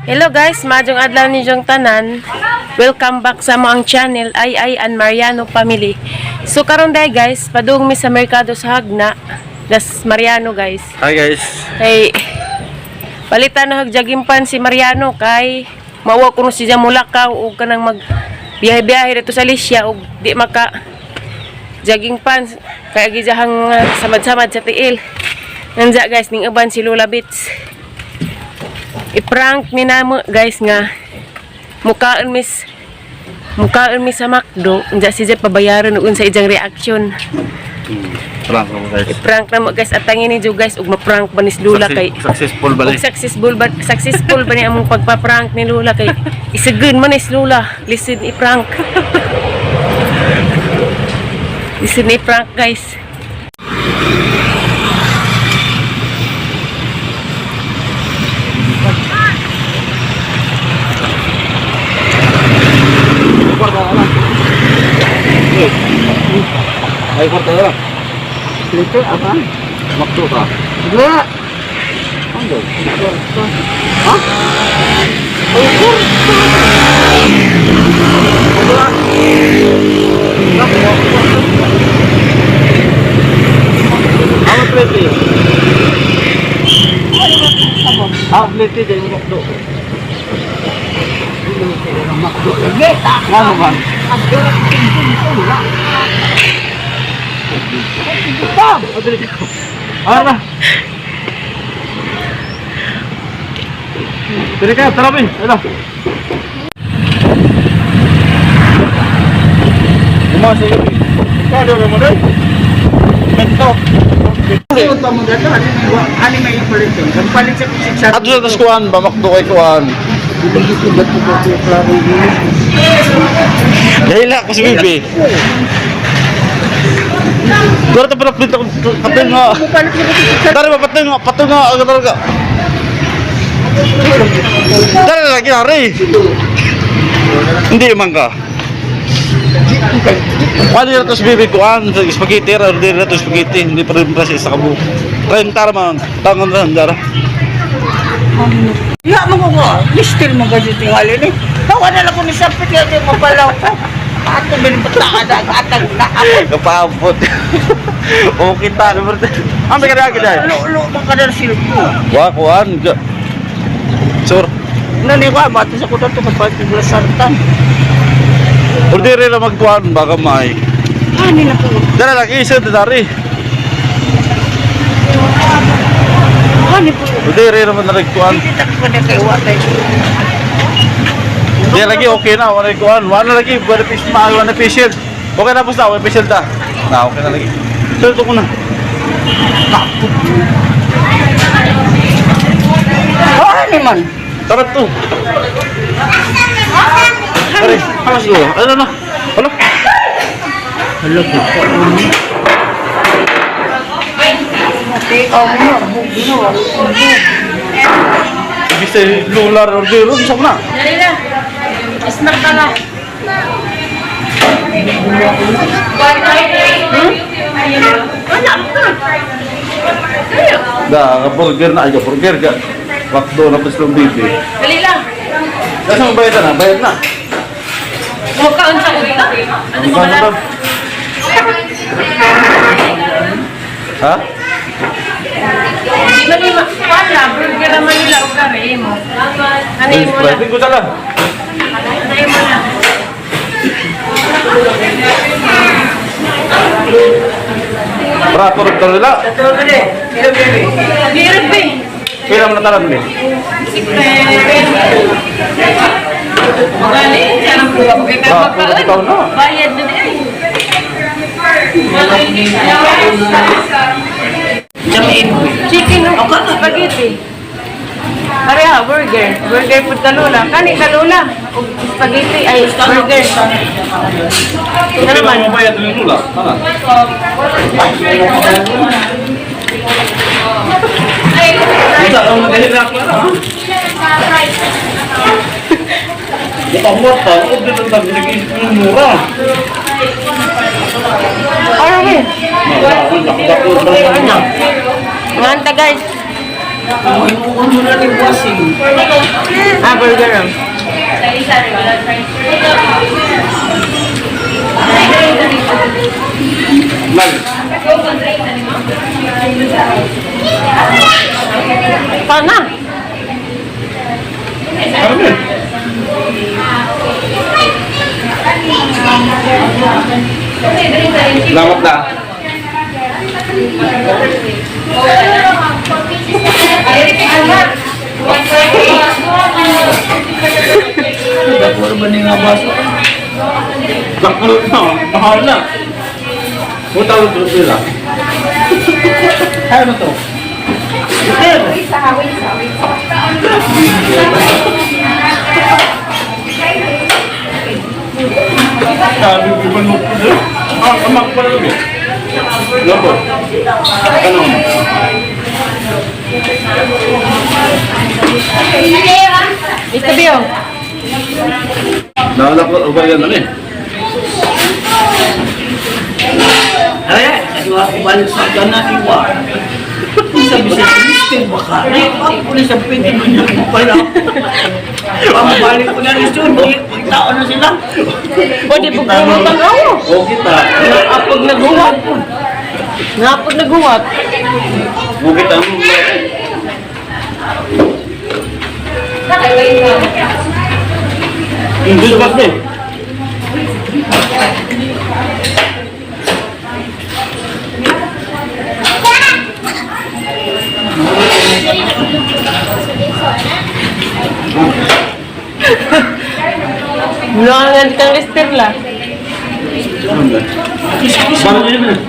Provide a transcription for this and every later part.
Hello guys, majong adlaw ninyong tanan. Welcome back sa mo ang channel Ay and Mariano Family. So karon day guys, padung mi sa merkado sa Hagna, das Mariano guys. Hi guys. Hey, palitan na hagjagimpan si Mariano kay mawa kuno si Jamulakaw ug kanang mag biyahe-biyahe dito sa Lisya ug di maka jogging pan kay gijahang samad-samad sa tiil. Nanja guys ning uban si Lola Bits. I-prank ni namo guys nga mukaan mi sa McDo unja si Jeff pabayaran ug unsa ijang reaction. Prank mo guys. I-prank namo guys at tangin ni guys ug ma-prank ba ni Lola kay successful ba ni? Successful ba ni among pagpa-prank ni Lola kay isagin man is Lola. Listen i-prank. Listen i-prank guys. Ay, kwarta na. Lito apa? Makto ka. Dua. Ano? Ha? Ukur. Dua. Ano plate? Plate din mo makto. Makdo lagi tak. Ano ba? Makdo. Ano? Dili ka, tara bin. Ano? Kumasa yun. Kaya mo dai. Mento. Ito mo dito, ani may information. Ang palit sa Ato sa taskuan ba makdo kay kuan. Dahila ko si Bibi. Dora ta pala plito kapten nga. Dara ba pateng nga agar ka. Dara lagi hari. Hindi man ka. Ano yung tos Bibi kuan sa spaghetti order na tos spaghetti hindi pa rin proses sa kabu. Kain tara man tangon na dara. Ya mo ko. Listil mo gadyo tingali ni. Tawa na lang ko ni sapit ya di mo palaw ko. Ato bin patada atag na ako. Kapabot. O kita naman. Ang may kadagi dahil. Lo makadar silpo. Wah kuan. Sur. Nani ko ba sa kutan to kapag sartan. Order na magkuan baka may. Ani na ko. Dara lagi isa dari. Ani po. Order na man nagkuan. Hindi tak ko na kay watay. Di lagi okay na wala kuan. Wala lagi wala fish maayo na facial. Okay na pusta wala facial ta. Na okay na lagi. Sir to ko na. Ani man. Tarap to. Are, alas lo. Ano na? Ano? Hello po. Bisa lular order ron sa na. Dali na. Snack ka na. Da, burger na aja burger ga. Waktu na peslong bibi. Dali lang. Dasang bayad na, bayad na. Mukaan sa kuya. Ano ko Ano wala? ba? Ha? Di man ni wala, burger naman nila o kare mo. Ano mo lang? Ko sala. Ano mo lang? Prato rin talo nila. Direk be. Pila mo na talan ni. Magali, jangan buka pakai Prato na. bayad na din. Chicken o spaghetti. Pareha, burger. Burger po kalula. Kani kalula. O spaghetti ay burger. Ano naman? Mo bayad ni Lula. Tara. Bisa lang magahin na ako na. Buka mo pa, huwag din ang dami nag-mura. Ano ba? Nganta guys. Ano na ni washing? Ah, burger lang. Lagi. Pana? Ano ba? Salamat na. Dapur ba ni nga baso? Bakal na. Mahal na. Utang ito sila. Ano to? Sabi ko ba mo? Amak pa lang eh. Labo. Ano? Ito Bio. Nalap ko ba yan eh? Ay, kasi ako balik sa gana iwa. Sabi siya, Mr. baka. Ako na sa pwede mo niya pala. Pamabalik ko na rin siya. Magtao na sila. O, di po puro bang ako. O kita. Napag naguwat. Napag naguwat. O kita mo. Hindi ba ba? Bulangan kang lister lah. Parang yun eh.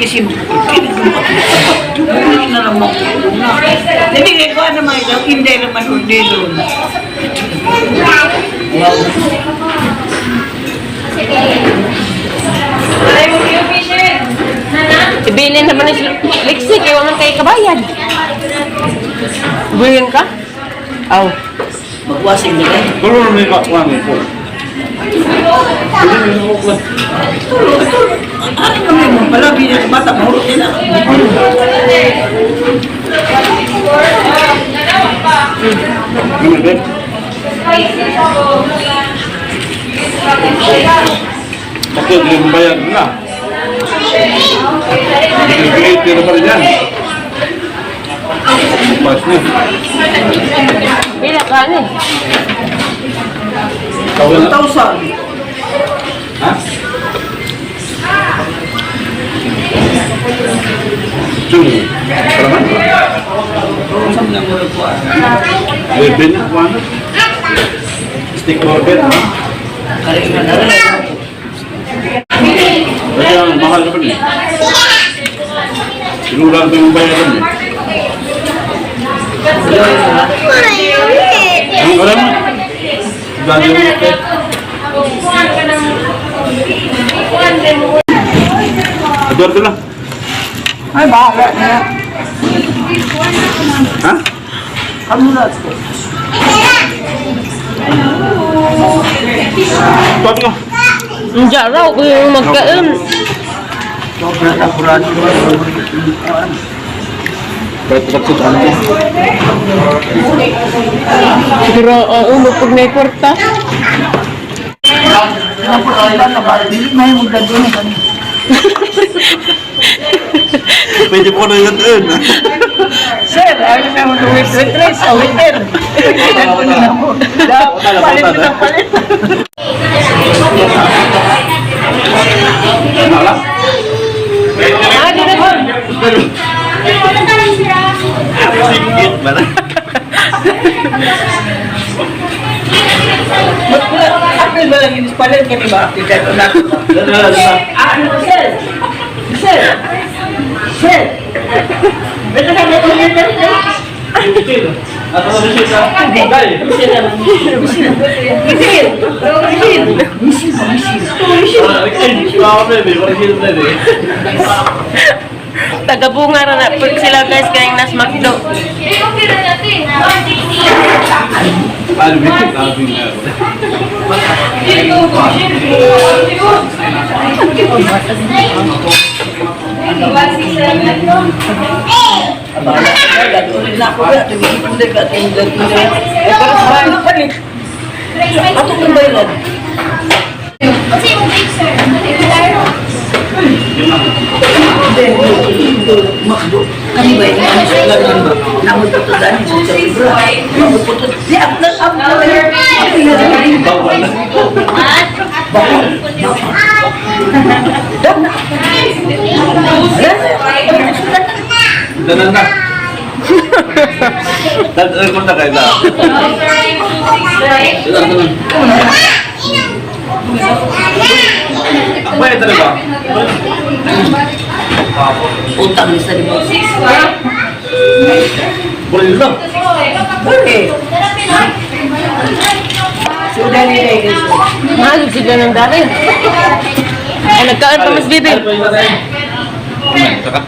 Kasi hindi na naman hindi ko naman ito, hindi naman hindi doon. Ibilin naman ni Lexi, kaya waman kayo kabayad. Buhin ka? Aw. Magwasing na rin. Pero may kakuha nito. Ano naman mo pala, bilang bata, mahulog din ako. Ano ba? Bakit hindi mo bayad na? Hindi na pa rin yan. Pas na. Pila ka ano? 1,000. Ha? Chung. Salamat. Saan lang mo rin po? Leben na. Ano? Stick burger. Karing na rin. Kaya mahal naman eh. Sinulang ko yung bayaran eh. Ang alam mo? Dali mo ito. Eduardo lang. Ay, bahala na. Ha? Kamulat ko. Tuwag nga. Hindi raw ko yung magkain. Sobra na kurado. Kahit sa ano. Siguro ang ulo pag may kwarta. Hindi may magdadun na kami. Pwede po na yun doon. Sir, ano na mo waitress sa waiter. Ano na mo? Palit mo ng palit. Nala? Ah, di na ba? Singit ba na? Apil ba lang yung palit ka diba? Tidak ko na. Ano, sir? Sir? Sir? Beto na beto na beto na. At ano siya sa bagay? Taga-bunga ra na. Pag sila guys kayong nas magdo. Ano? Abala, gagawin na ako ya, tumigil ko din, gagawin ko din. Pero sa mga palit, ato kong bayaran. Makdo, kami ba yung ano sa lagan ba? Namun po ito dani sa libra. Namun po ito, di ako na ako na lang. Ako na lang. Bawal na. Bawal. Dam na. Danan na. Danan ko na kayo na. Bayad talaga. Utang ni sa libra. Boleh lang. Okay. So, dali na guys. Mahal sila ng dami. Ay, nagkaan pa mas bibi. Saka.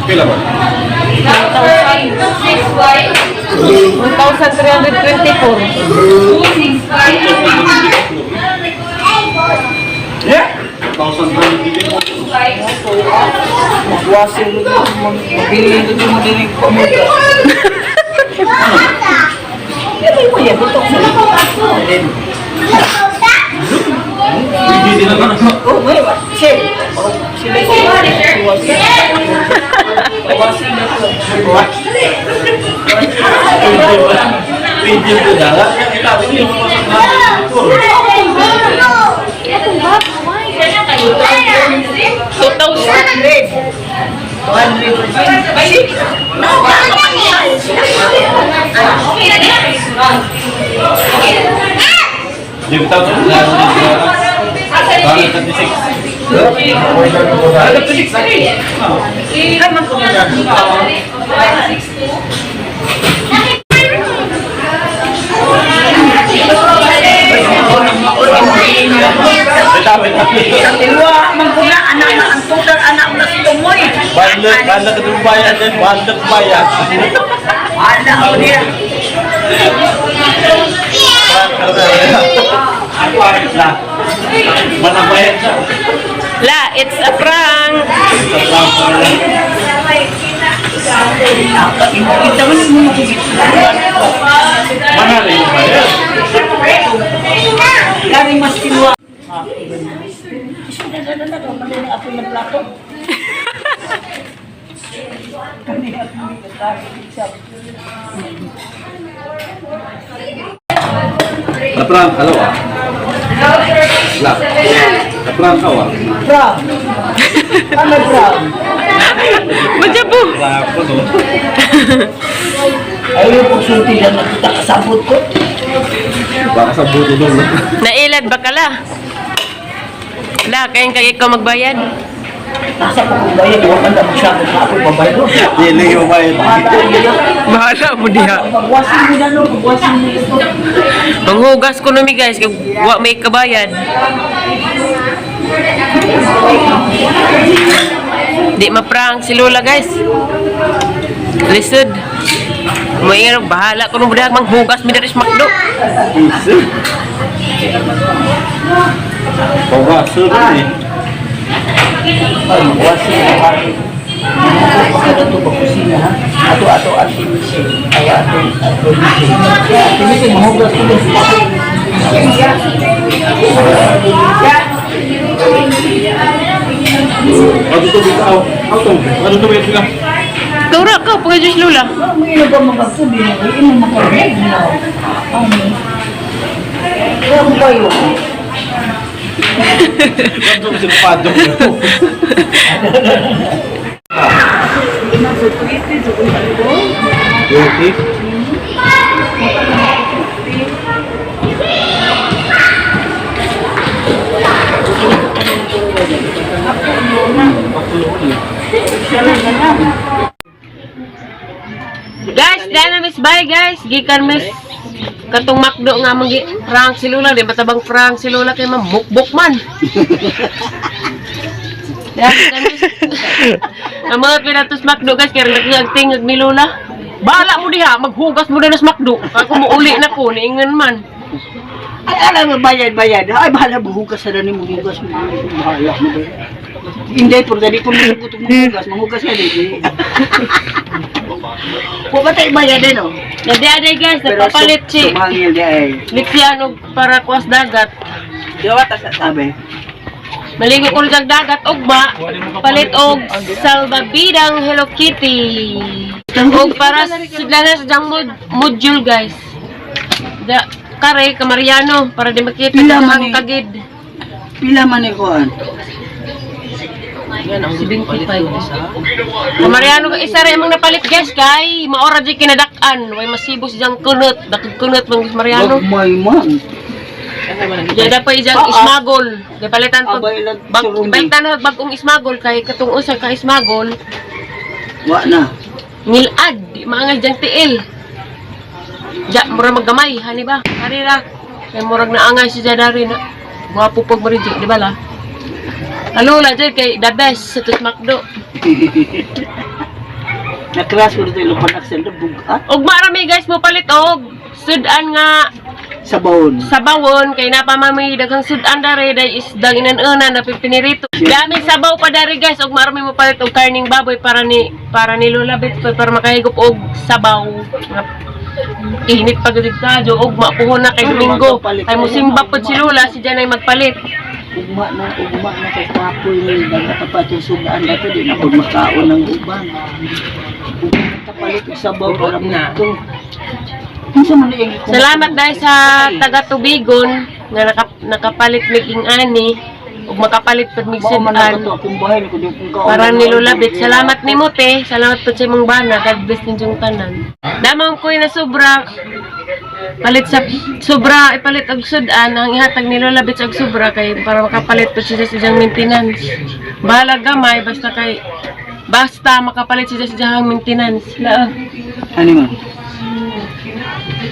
Pila ba? 1,324. Yeah. 1,000 Magwasin mo yung mabili ko yung madinig ko mo. Pero mo yan, butok sa libra. Hindi din naman. Oh, may ba? Sir, sila ko. Bawasin na ko. Pwede ko dala. Kita ko yung Jadi kita tahu Ada 36. Tiwa, mangkuna, anak na ang tutar, anak na si Tumoy. Balik ke bayar dan balik bayar. Anak ko niya. Lah, mana bayar? La, it's a prank. Kita mo mo Mana rin bayar? galing mas tiwa. Ako ng plato. Lapran kalau ah. Lah. Lapran kau ah. Brown. Ano brown? Baca po. Apa tu? Ayaw po sulti na nakita kasabot ko. Baka sa buto dulu. Nailad ba ka la? La, kayang ikaw magbayad. Nasa ko kung bayad, huwag ka na masyado na ako babayad ko. Dili yung bayad. Bahala mo diha. Magwasin mo na no, magwasin mo ito. Manghugas ko numi guys, kay wa may kabayad. Di ma-prank si Lola guys. Lisod. May bahala ko nung budak manghugas mi dari Makdo. Bawa sudah ni. Ay, magwasin mo na hari. Magwasin ito pa kusina ha. Ato ati Michelle. Ay, ato Michelle. Ati Michelle, mahugas ko din. Aduh tu kau. Kau tu. Aduh tu biar bilang. Kaura ka pagajus Lola. May iba magkasubi na ko, ino makabig na. Ano kayo? Kau tu mesti padu. Okey. Guys, dahil miss bye guys. Gikan miss katong Makdo nga magi prank si Lola, di matabang prank si Lola kay mamukbok man. Dahil miss. Ang mga pinatos Makdo guys, kaya nagtingag ni Lola. Bahala mo diha, maghugas mo na sa Makdo. Ako mo uli na ko, niingan man. Alam mo, bayad. Ay, bahala mo, hugas na rin mo, hugas mo. Bahala mo ba? Hindi, pero dali ko manghugas ka din. Kung ba tayo bayad din, no? Nadi-aday guys, nagpapalit si Sumangil di ay. Lixiano para kuwas dagat. Gawa ta sa sabi. Maligo ko sa dagat, ugma, palit og salbabidang Hello Kitty. Og para sila na sa module guys. Kare, Kamariano, para di makita Pila sa man hang eh. kagid. Pila man ni kuan. Yan ang 75. Kamariano, isa rin mong napalit guys kay maora di kinadak-an. Way masibo siyang kunot, dakig kunot mang Mariano. May man. Diyan pa isang ismagol. Di palitan to. Abay lang surumi. Palitan na bagong ismagol kay katong usa ka ismagol. Wa na. Ngilad, di maangay dyan tiil. Ja, mura maggamay, hani ba? Harira. Kaya murag naangay si Jadari na. Mga pupog mo rin, di ba la? Ano la dyan kay the best sa Tutmakdo. Nakras ko dito lupan aksel na bugat. Og marami guys mo palit og sudan nga Sa bawon. sabawon kay napamami daghang sudan dare day isdang inan-una na pipinirito. Daming sabaw pa dare guys og marami mo palit og karning baboy para ni Lola Bet ko para makahigop og sabaw. Init pa gud kadyo og mapuhon na kay Domingo. Kay musimba pod si Lola si Janay magpalit. Ugma na kay kapoy ni dagat pa to sudan dato di na pud makaon ng uban. Kapalit og sabaw para mo. Unsa man ni Salamat dahil sa taga Tubigon nga nakapalit mig ani ug makapalit pud mig sudan. akong bahay ko di kung Para ni Lola Bet. Salamat ni Mote. Salamat po sa imong bana. God bless ninyong tanan. Damang ko'y na sobra. Palit sa sobra. Ipalit og sudan. Ang ihatag ni Lola Bet og sobra. Kay para makapalit po siya sa siyang maintenance. Bahala gamay. Basta makapalit siya sa siyang maintenance. Ano man?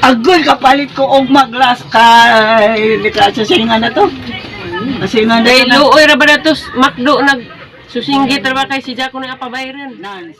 Agoy kapalit ko og maglas kay litra sa singan na to. Singan Kay na. luoy ra ba na to? Makdo nag susinggit ra ba kay si Jaco na apabayran. Nans.